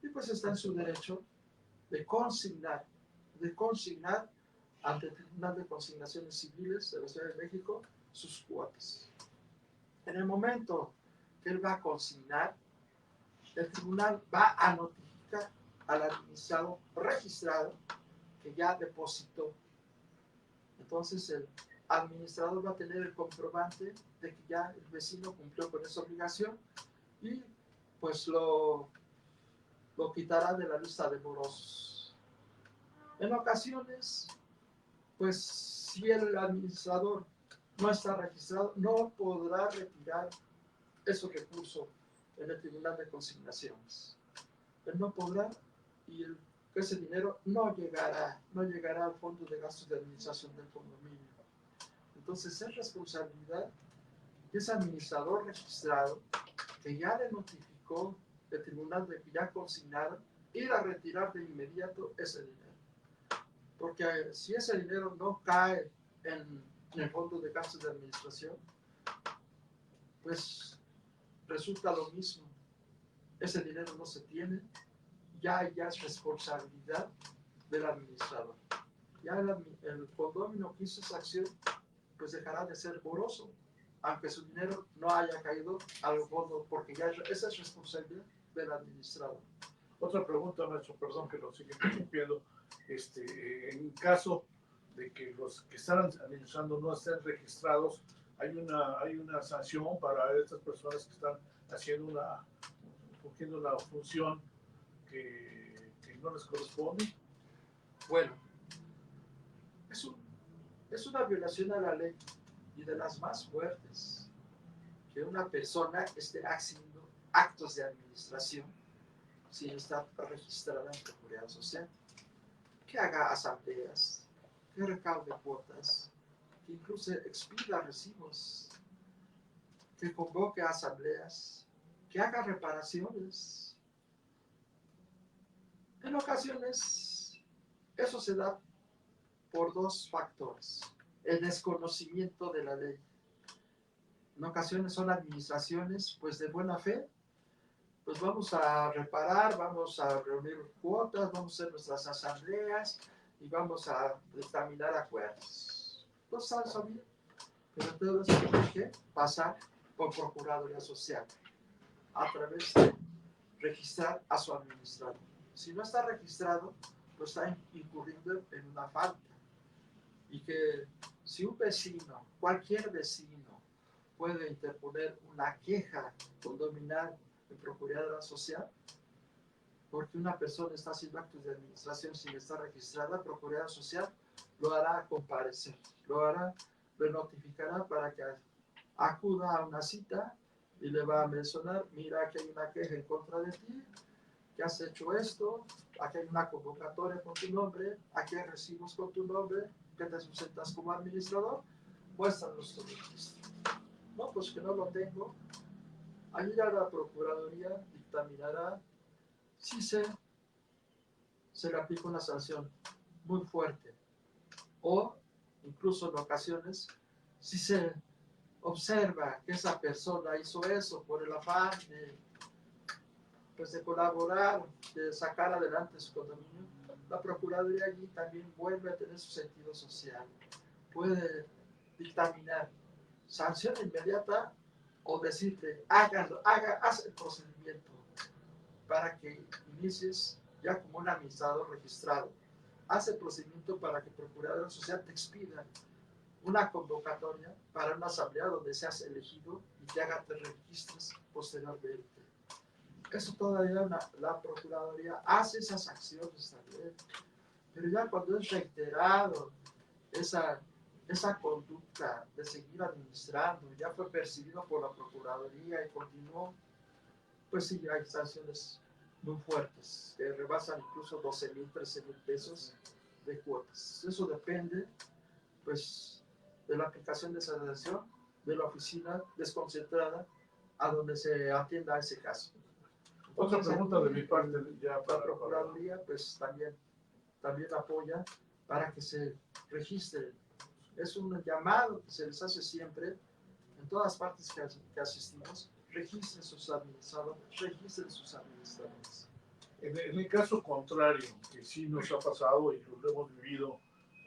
y pues está en su derecho de consignar ante el Tribunal de Consignaciones Civiles de la Ciudad de México sus cuotas. En el momento que él va a consignar, el tribunal va a notificar al administrador registrado que ya depositó. Entonces el administrador va a tener el comprobante de que ya el vecino cumplió con esa obligación y pues lo quitará de la lista de morosos. En ocasiones, pues si el administrador no está registrado, no podrá retirar eso que puso en el Tribunal de Consignaciones. Él no podrá y ese dinero no llegará al fondo de gastos de administración del condominio. Entonces es responsabilidad de ese administrador registrado que ya le notificó el tribunal de que ya consignaron, ir a retirar de inmediato ese dinero. Porque si ese dinero no cae en el fondo de gastos de administración, pues resulta lo mismo. Ese dinero no se tiene, ya es responsabilidad del administrador. Ya el condominio que hizo esa acción, pues dejará de ser moroso, aunque su dinero no haya caído al fondo, porque ya esa es responsabilidad del administrador. Otra pregunta, maestro, perdón que lo siga interrumpiendo. En caso de que los que están administrando no estén registrados, ¿hay una sanción para estas personas que están fungiendo una función que no les corresponde? Bueno, es una violación a la ley y de las más fuertes que una persona esté haciendo actos de administración sin estar registrada en Procuraduría Social, que haga asambleas, que recaude cuotas, que incluso expida recibos, que convoque asambleas, que haga reparaciones. En ocasiones, eso se da por dos factores: el desconocimiento de la ley. En ocasiones son administraciones pues de buena fe, pues vamos a reparar, vamos a reunir cuotas, vamos a hacer nuestras asambleas y vamos a dictaminar acuerdos. No saben bien, pero todo eso tiene que pasar por Procuraduría Social a través de registrar a su administrador. Si no está registrado, pues está incurriendo en una falta. Y que si un vecino, cualquier vecino, puede interponer una queja condominal en Procuraduría Social, porque una persona está haciendo actos de administración sin estar registrada, Procuraduría Social lo hará comparecer, lo notificará para que acuda a una cita y le va a mencionar: mira, que hay una queja en contra de ti, que has hecho esto, aquí hay una convocatoria con tu nombre, aquí hay recibos con tu nombre, que te presentas como administrador, muéstranos tu registro. No, pues que no lo tengo. Allí ya la Procuraduría dictaminará si se le aplica una sanción muy fuerte, o incluso en ocasiones, si se observa que esa persona hizo eso por el afán de colaborar, de sacar adelante su condominio, la Procuraduría allí también vuelve a tener su sentido social. Puede dictaminar sanción inmediata o decirte: haz el procedimiento para que inicies ya como un administrador registrado. Haz el procedimiento para que Procuraduría Social te expida una convocatoria para una asamblea donde seas elegido y te registres posteriormente. Eso todavía la Procuraduría hace esas acciones también. Pero ya cuando es reiterado esa conducta de seguir administrando, ya fue percibido por la Procuraduría y continuó, pues sí, hay sanciones muy fuertes que rebasan incluso 12,000, 13,000 pesos de cuotas. Eso depende, pues, de la aplicación de esa sanción de la oficina desconcentrada a donde se atienda ese caso. Otra pregunta de mi parte, ya la Procuraduría pues también apoya para que se registren. Es un llamado que se les hace siempre en todas partes que asistimos: registren sus administradores, registren sus administradores. En el caso contrario, que sí nos ha pasado y lo hemos vivido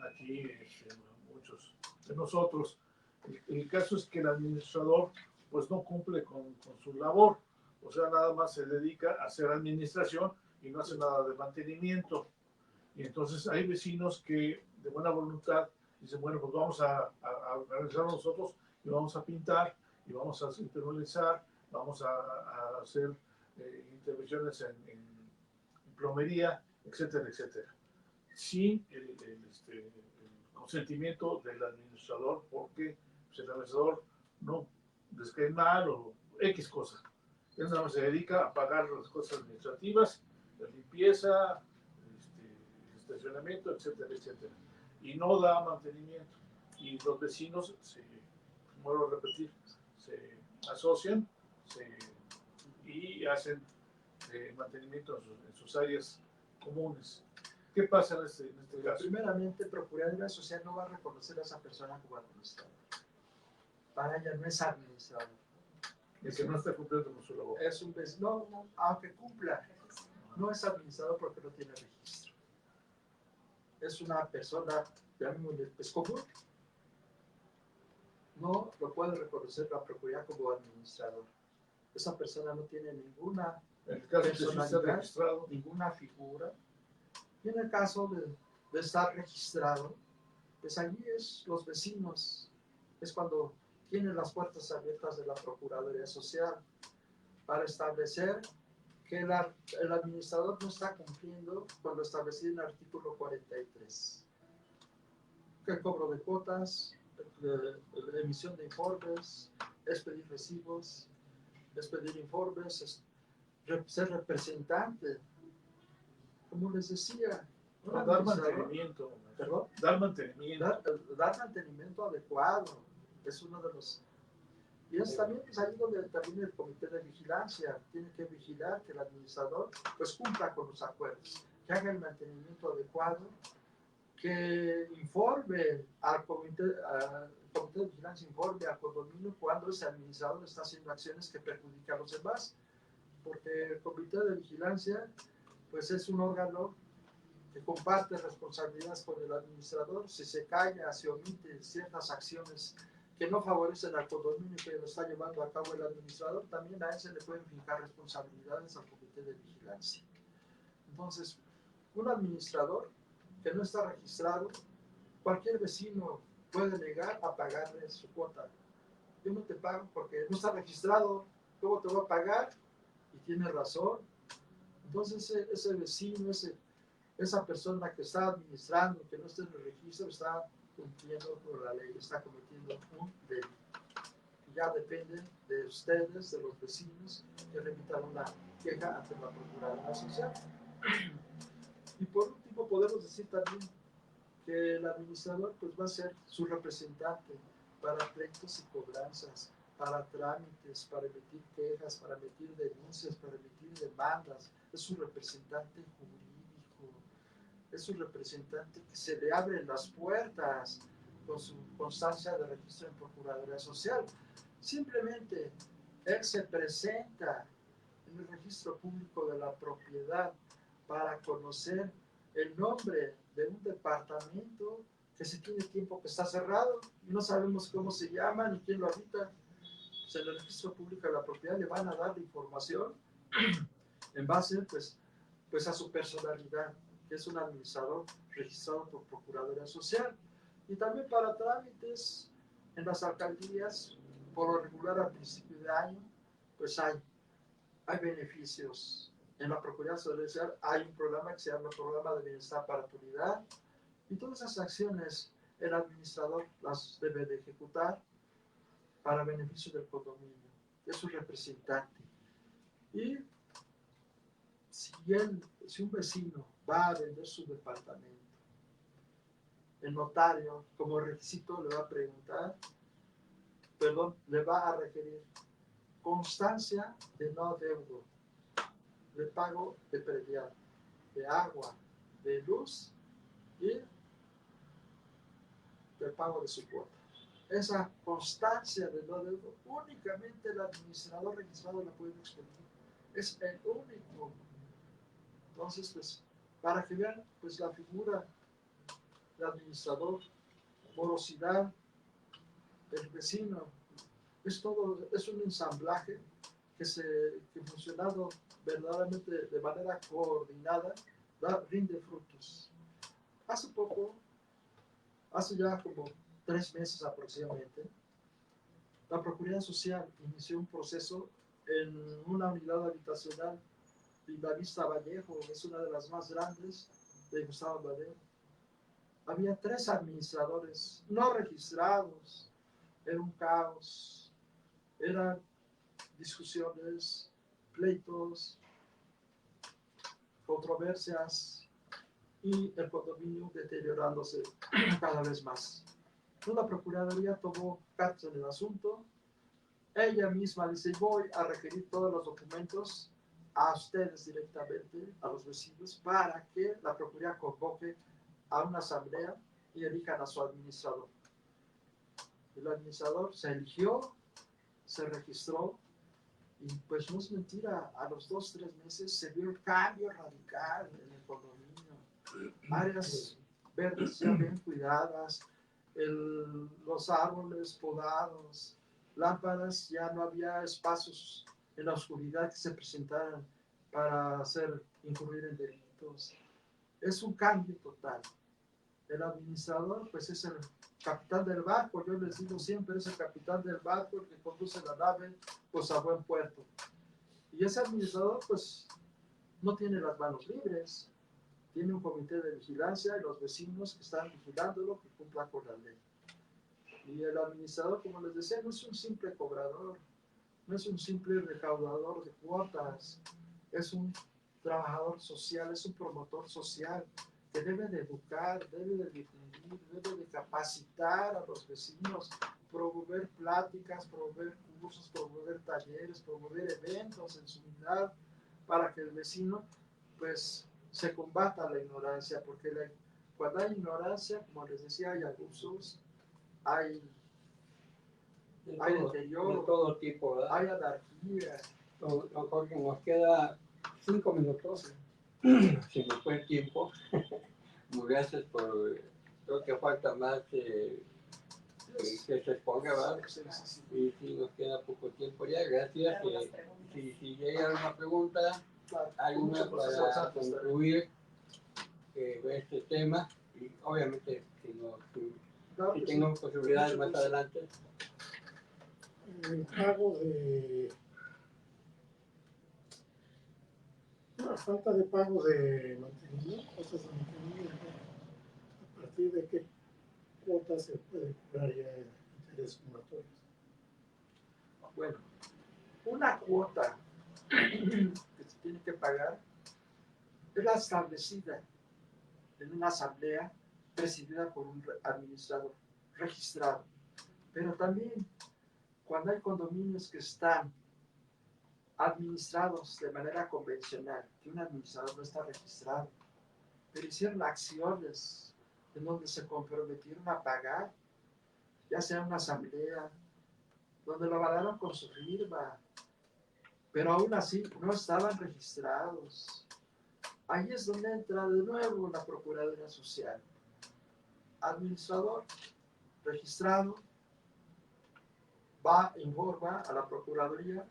aquí muchos de nosotros, el caso es que el administrador pues no cumple con su labor. O sea, nada más se dedica a hacer administración y no hace nada de mantenimiento. Y entonces hay vecinos que de buena voluntad dicen, bueno, pues vamos a organizar nosotros y vamos a pintar y vamos a impermeabilizar, vamos a hacer intervenciones en plomería, etcétera, etcétera. Sin el consentimiento del administrador, porque pues, el administrador no les cae mal o X cosas. Él nada más se dedica a pagar las cosas administrativas, la limpieza, estacionamiento, etcétera, etcétera. Y no da mantenimiento. Y los vecinos, vuelvo a repetir, se asocian y hacen mantenimiento en sus áreas comunes. ¿Qué pasa en este caso? Primeramente, Procuraduría Social no va a reconocer a esa persona como administrador. Para ella no es administrador. El que no está cumpliendo con su labor. Es un vecino, no, aunque cumpla, no es administrador porque no tiene registro. Es una persona, llamémosle, pues común. No lo puede reconocer la Procuraduría como administrador. Esa persona no tiene ninguna personalidad, ninguna figura. Y en el caso de estar registrado, pues allí es los vecinos, es cuando tienen las puertas abiertas de la Procuraduría Social para establecer que el administrador no está cumpliendo con lo establecido en el artículo 43. Que el cobro de cuotas, la emisión de informes, expedir recibos, expedir informes, ser representante. Como les decía, dar mantenimiento. ¿Perdón? Dar mantenimiento. Dar mantenimiento adecuado. Es uno de los... Y es también pues, ahí donde también el comité de vigilancia tiene que vigilar que el administrador pues cumpla con los acuerdos, que haga el mantenimiento adecuado, que informe al comité de vigilancia, informe al condominio cuando ese administrador está haciendo acciones que perjudican a los demás, porque el comité de vigilancia pues es un órgano que comparte responsabilidades con el administrador. Si se calla, se omite ciertas acciones que no favorecen al condominio que lo está llevando a cabo el administrador, también a él se le pueden fijar responsabilidades al comité de vigilancia. Entonces, un administrador que no está registrado, cualquier vecino puede negar a pagarle su cuota. Yo no te pago porque no está registrado, ¿cómo te voy a pagar? Y tiene razón. Entonces ese vecino, esa persona que está administrando, que no está en el registro, está cumpliendo con la ley, está cometiendo un delito. Y ya depende de ustedes, de los vecinos, que remitan una queja ante la Procuraduría Social. Y por último, podemos decir también que el administrador pues, va a ser su representante para pleitos y cobranzas, para trámites, para emitir quejas, para emitir denuncias, para emitir demandas. Es su representante jurídico, es su representante que se le abren las puertas con su constancia de registro en Procuraduría Social. Simplemente él se presenta en el registro público de la propiedad para conocer el nombre de un departamento que si tiene tiempo que está cerrado y no sabemos cómo se llama ni quién lo habita. Pues en el registro público de la propiedad le van a dar la información en base pues a su personalidad, que es un administrador registrado por Procuraduría Social. Y también para trámites en las alcaldías, por lo regular al principio de año, pues hay beneficios. En la Procuraduría Social hay un programa que se llama Programa de Bienestar para tu Unidad, y todas esas acciones el administrador las debe de ejecutar para beneficio del condominio, es su representante. Y si un vecino va a vender su departamento, el notario como requisito le va a preguntar, le va a requerir constancia de no adeudo, de pago de predial, de agua, de luz y del pago de su cuota. Esa constancia de no adeudo únicamente el administrador registrado la puede expedir. Es el único. Entonces, pues, para que vean pues, la figura del administrador, morosidad, el vecino, Es todo, es un ensamblaje que funcionando verdaderamente de manera coordinada, rinde frutos. Hace poco, hace ya como 3 meses aproximadamente, la Procuraduría Social inició un proceso en una unidad habitacional, Lindavista Vallejo, es una de las más grandes de Gustavo Madero. Había 3 administradores no registrados, era un caos, eran discusiones, pleitos, controversias y el condominio deteriorándose cada vez más. La Procuraduría tomó cartas en el asunto. Ella misma dice, voy a requerir todos los documentos a ustedes directamente, a los vecinos, para que la Procuraduría convoque a una asamblea y elijan a su administrador. El administrador se eligió, se registró, y pues no es mentira, a los 2-3 meses se vio el cambio radical en el condominio. Áreas verdes ya bien cuidadas, los árboles podados, lámparas, ya no había espacios en la oscuridad que se presentaran para incurrir en delitos. Es un cambio total. El administrador, pues es el capitán del barco, yo les digo siempre, es el capitán del barco el que conduce la nave pues a buen puerto. Y ese administrador pues no tiene las manos libres, tiene un comité de vigilancia y los vecinos que están vigilándolo que cumpla con la ley. Y el administrador, como les decía, no es un simple cobrador, no es un simple recaudador de cuotas, es un trabajador social, es un promotor social que debe de educar, debe de difundir, debe de capacitar a los vecinos, promover pláticas, promover cursos, promover talleres, promover eventos en su unidad para que el vecino pues se combata la ignorancia, porque cuando hay ignorancia, como les decía, hay abusos, hay deterioro, de todo tipo, ¿verdad? hay anarquía. Don Jorge, nos queda 5 minutos, se me fue el tiempo. Muy gracias por, creo que falta más que se exponga, ¿verdad? Y si nos queda poco tiempo ya, gracias. Si hay alguna pregunta, alguna para concluir este tema, y obviamente si tengo posibilidades más adelante. El pago de falta de pago de mantenimiento, cosas de mantenimiento, a partir de qué cuota se puede cobrar ya intereses moratorios. Bueno, una cuota que se tiene que pagar es la establecida en una asamblea presidida por un administrador registrado. Pero también cuando hay condominios que están administrados de manera convencional, que un administrador no está registrado, pero hicieron acciones en donde se comprometieron a pagar, ya sea una asamblea, donde lo avalaron con su firma, pero aún así no estaban registrados. Ahí es donde entra de nuevo la Procuraduría Social. Administrador registrado, va, informa a la Procuraduría,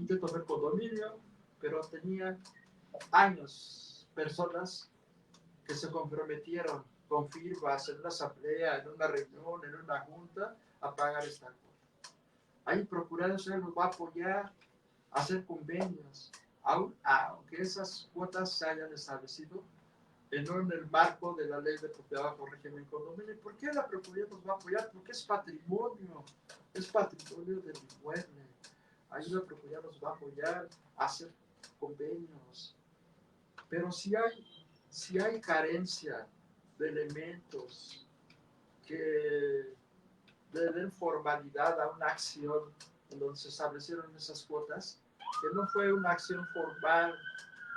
yo tomé condominio, pero tenía años personas que se comprometieron con firmas en una asamblea, en una reunión, en una junta, a pagar esta cuota. Ahí Procuraduría Social nos va a apoyar a hacer convenios, aunque esas cuotas se hayan establecido en el marco de la ley de propiedad bajo régimen condominio. ¿Por qué la Procuraduría nos va a apoyar? Porque es patrimonio del inmueble. Ahí la Procuraduría nos va a apoyar a hacer convenios. Pero si hay carencia de elementos que le den formalidad a una acción en donde se establecieron esas cuotas, que no fue una acción formal,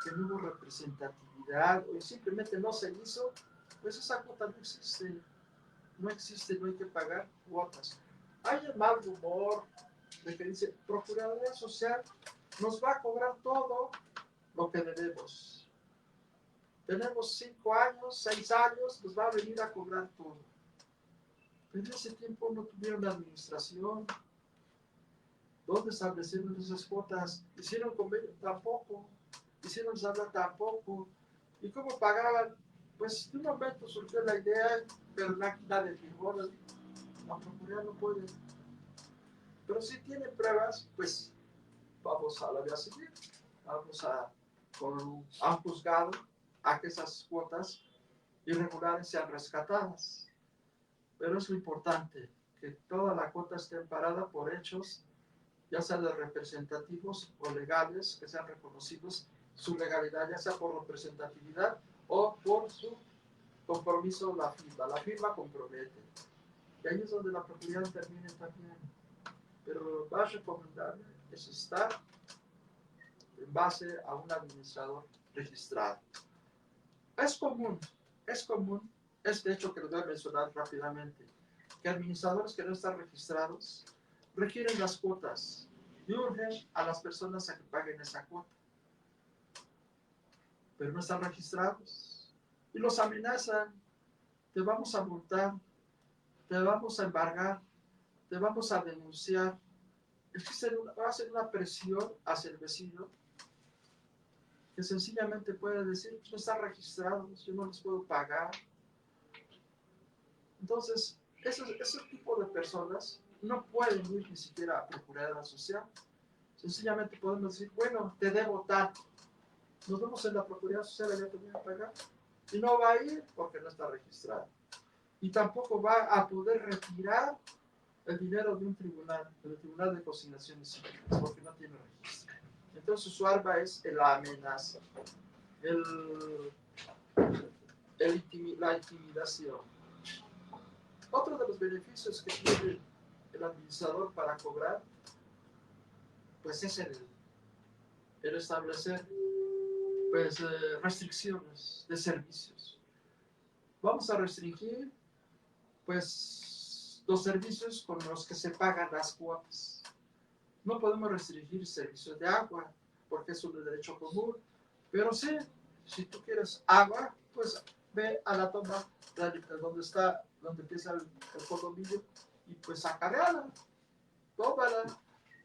que no hubo representatividad o simplemente no se hizo, pues esa cuota no existe, no hay que pagar cuotas. Hay el mal humor de que dice, Procuraduría Social nos va a cobrar todo lo que debemos. Tenemos 5 años, 6 años, nos va a venir a cobrar todo. Pero en ese tiempo no tuvieron la administración, ¿Dónde establecieron esas cuotas? ¿Hicieron convenio? Tampoco. ¿Hicieron asamblea? Tampoco. ¿Y cómo pagaban? Pues de un momento surgió la idea, pero nadie firmó. La Procuraduría no puede. Pero si tiene pruebas, pues vamos a la vía civil. Vamos a un juzgado a que esas cuotas irregulares sean rescatadas. Pero es lo importante, que toda la cuota esté amparada por hechos, ya sea de representativos o legales, que sean reconocidos su legalidad, ya sea por representatividad o por su compromiso, la firma. La firma compromete. Y ahí es donde la propiedad termina también. Pero lo más recomendable es estar en base a un administrador registrado. Es común, este hecho que les voy a mencionar rápidamente, que administradores que no están registrados requieren las cuotas y urgen a las personas a que paguen esa cuota, pero no están registrados y los amenazan: te vamos a multar, te vamos a embargar, te vamos a denunciar. Va a ser una presión hacia el vecino que sencillamente puede decir: no están registrados, yo no les puedo pagar. Entonces, ese tipo de personas no pueden ir ni siquiera a Procuraduría Social. Sencillamente podemos decir: bueno, te debo tanto, nos vemos en la Procuraduría Social, ya te voy a pagar. Y no va a ir porque no está registrado. Y tampoco va a poder retirar el dinero de un tribunal, del Tribunal de Consignaciones Cíviles, porque no tiene registro. Entonces su arma es la amenaza, la intimidación. Otro de los beneficios que tiene el administrador para cobrar, pues es el establecer pues, restricciones de servicios. Vamos a restringir pues los servicios con los que se pagan las cuotas. No podemos restringir servicios de agua porque es un derecho común, pero sí, si tú quieres agua, pues ve a la toma donde empieza el condominio y pues acarreala, tómala,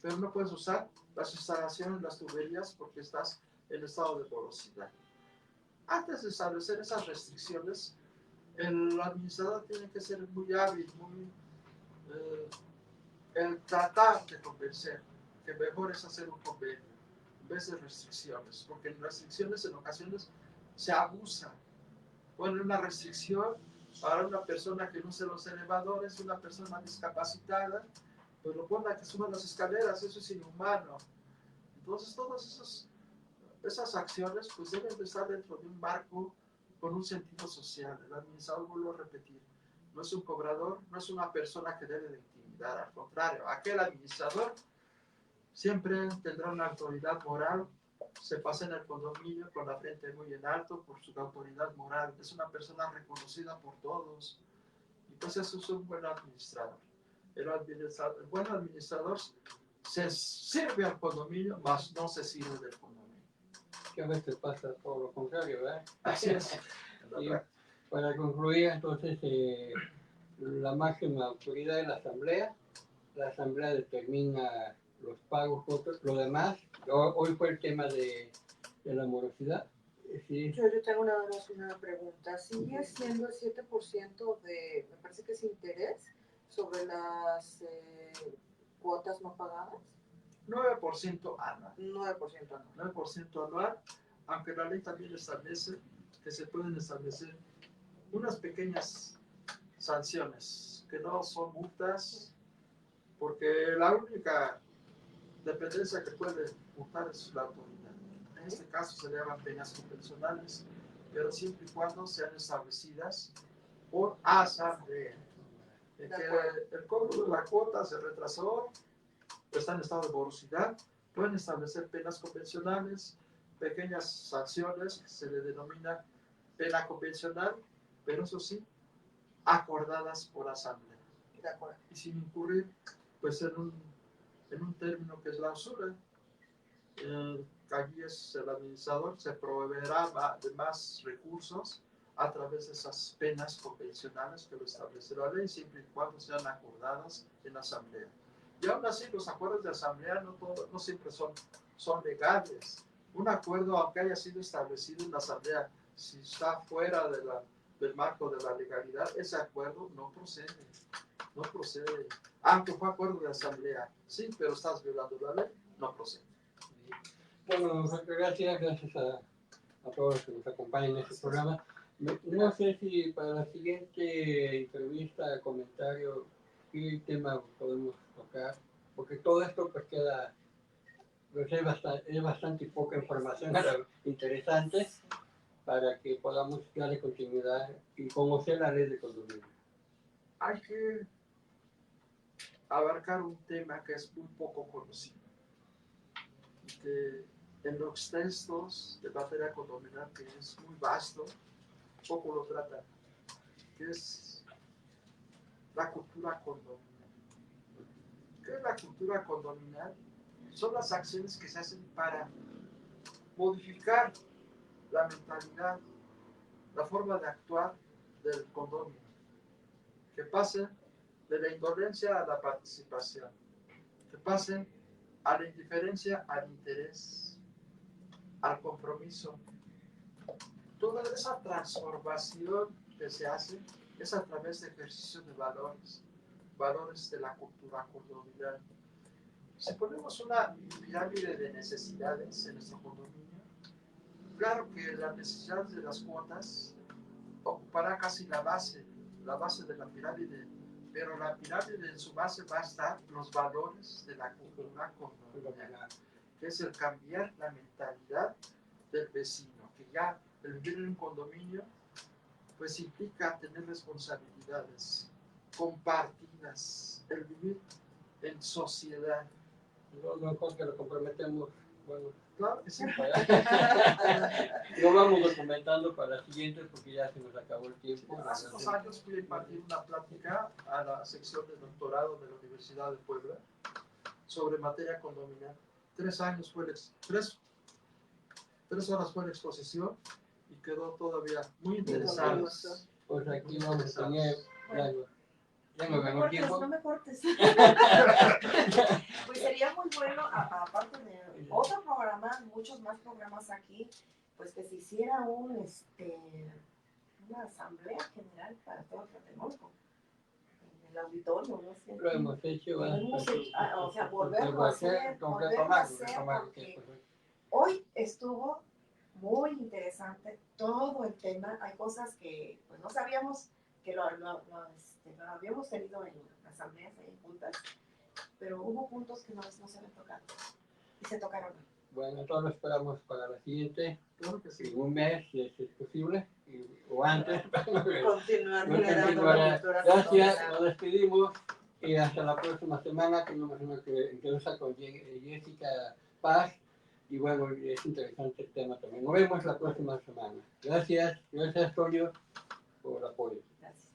pero no puedes usar las instalaciones, las tuberías, porque estás en estado de morosidad. Antes de establecer esas restricciones, el administrador tiene que ser muy hábil, el tratar de convencer que mejor es hacer un convenio en vez de restricciones, porque en restricciones en ocasiones se abusa. Poner una restricción para una persona que no usa los elevadores, una persona discapacitada, pues lo pone a que suba las escaleras, eso es inhumano. Entonces todas esas acciones pues deben de estar dentro de un marco con un sentido social. El administrador, vuelvo a repetir, no es un cobrador, no es una persona que debe de intimidar, al contrario, aquel administrador siempre tendrá una autoridad moral, se pasa en el condominio con la frente muy en alto por su autoridad moral, es una persona reconocida por todos, y pues eso es un buen administrador. El buen administrador se sirve al condominio, mas no se sirve del condominio. Que a veces pasa todo lo contrario, ¿verdad? Así es. Y para concluir, entonces, la máxima autoridad es la asamblea determina los pagos, lo demás. Hoy fue el tema de la morosidad. Sí. Yo tengo una pregunta. ¿Sigue siendo el 7% de, me parece que es interés, sobre las cuotas no pagadas? 9% anual. 9% anual. 9% anual, aunque la ley también establece que se pueden establecer unas pequeñas sanciones, que no son multas, porque la única dependencia que puede multar es la autoridad. En este caso se le llaman penas convencionales, pero siempre y cuando sean establecidas por asamblea. Que el cobro de la cuota se retrasó, está en estado de morosidad, pueden establecer penas convencionales, pequeñas sanciones que se le denomina pena convencional, pero eso sí, acordadas por asamblea. De acuerdo. Y sin incurrir pues en un término que es la usura. Allí es el administrador, se proveerá de más recursos a través de esas penas convencionales que lo establece la ley, siempre y cuando sean acordadas en la asamblea. Y aún así los acuerdos de asamblea no siempre son legales. Un acuerdo, aunque haya sido establecido en la asamblea, si está fuera del marco de la legalidad, ese acuerdo no procede. No procede. Aunque fue acuerdo de asamblea, sí, pero estás violando la ley, no procede. Bueno, gracias a todos los que nos acompañan en este programa. No sé si para la siguiente entrevista, comentario, qué tema podemos tocar, porque todo esto pues queda, pues es bastante poca información interesante para que podamos darle continuidad y conocer la ley de condominio. Hay que abarcar un tema que es muy poco conocido, que en los textos de materia condominal, que es muy vasto, poco lo tratan, que es la cultura condominal. ¿Qué es la cultura condominal? Son las acciones que se hacen para modificar la mentalidad, la forma de actuar del condominio, que pasen de la indolencia a la participación, que pasen a la indiferencia al interés, al compromiso. Toda esa transformación que se hace es a través de ejercicio de valores de la cultura condominal. Si ponemos una pirámide de necesidades en nuestro condominio, claro que las necesidades de las cuotas ocupará casi la base de la pirámide, pero la pirámide en su base va a estar los valores de la cultura condominal, que es el cambiar la mentalidad del vecino, que ya el vivir en un condominio pues implica tener responsabilidades compartidas, el vivir en sociedad. Lo mejor que lo comprometemos, bueno, Claro que sí. lo vamos documentando para las siguientes porque ya se nos acabó el tiempo. Hace 2 años fui a impartir una plática a la sección de doctorado de la Universidad de Puebla sobre materia condominal. 3 años fue 3 horas fue la exposición y quedó todavía muy interesados. Pues aquí vamos a tener, ya nos ganó el tiempo. No me cortes. Pues sería muy bueno, aparte de otro programa, muchos más programas aquí, pues que se hiciera una asamblea general para todo Tlatelolco. En el auditorio, no sé. Lo hemos hecho, O sea, volverlo a hacer, porque hoy estuvo muy interesante todo el tema. Hay cosas que pues no sabíamos que lo habíamos tenido en asambleas ahí juntas, pero hubo puntos que no se habían tocado y se tocaron. Bueno, entonces lo esperamos para la siguiente, Claro que sí. en un mes, si es posible, o antes. Continuar Gracias, nos despedimos y hasta la próxima semana, que no me imagino que interesa con Jessica Paz. Y bueno, es interesante el tema también. Nos vemos la próxima semana. Gracias, Toño, por el apoyo. Gracias.